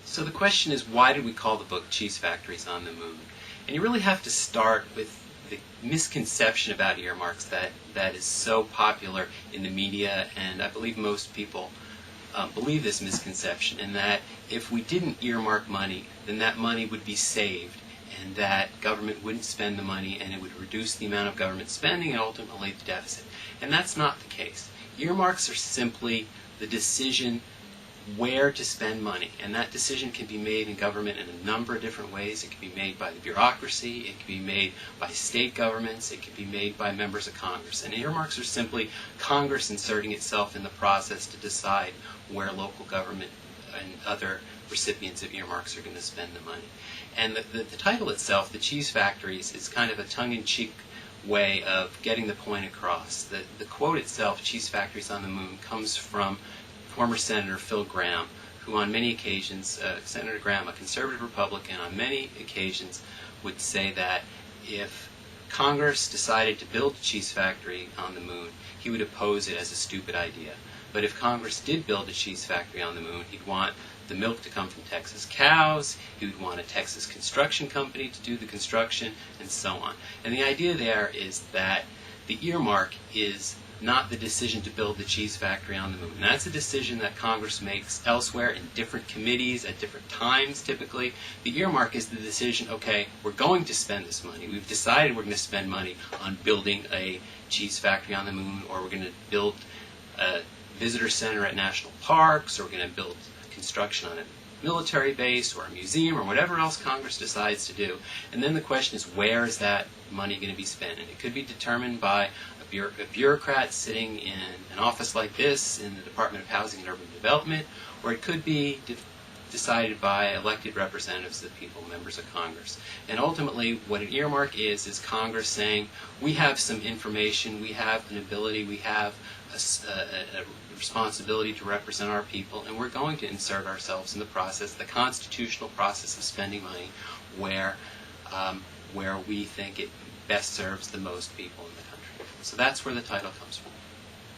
So the question is, why did we call the book Cheese Factories on the Moon? And you really have to start with the misconception about earmarks that is so popular in the media, and I believe most people believe this misconception, in that if we didn't earmark money, then that money would be saved, and that government wouldn't spend the money, and it would reduce the amount of government spending and ultimately the deficit. And that's not the case. Earmarks are simply the decision where to spend money, and that decision can be made in government in a number of different ways. It can be made by the bureaucracy, it can be made by state governments, it can be made by members of Congress. And earmarks are simply Congress inserting itself in the process to decide where local government and other recipients of earmarks are going to spend the money. And the title itself, The Cheese Factories, is kind of a tongue-in-cheek way of getting the point across. The quote itself, Cheese Factories on the Moon, comes from former Senator Phil Gramm, who on many occasions, Senator Gramm, a conservative Republican, on many occasions would say that if Congress decided to build a cheese factory on the moon, he would oppose it as a stupid idea. But if Congress did build a cheese factory on the moon, he'd want the milk to come from Texas cows, he would want a Texas construction company to do the construction, and so on. And the idea there is that the earmark is not the decision to build the cheese factory on the moon. And that's a decision that Congress makes elsewhere in different committees at different times typically. The earmark is the decision, okay, we're going to spend this money. We've decided we're going to spend money on building a cheese factory on the moon, or we're going to build a visitor center at national parks, or we're going to build construction on a military base or a museum or whatever else Congress decides to do. And then the question is, where is that money going to be spent? And it could be determined by a bureaucrat sitting in an office like this in the Department of Housing and Urban Development, or it could be decided by elected representatives of the people, members of Congress. And ultimately, what an earmark is Congress saying, we have some information, we have an ability, we have a responsibility to represent our people, and we're going to insert ourselves in the process, the constitutional process of spending money, where we think it best serves the most people in the country. So that's where the title comes from.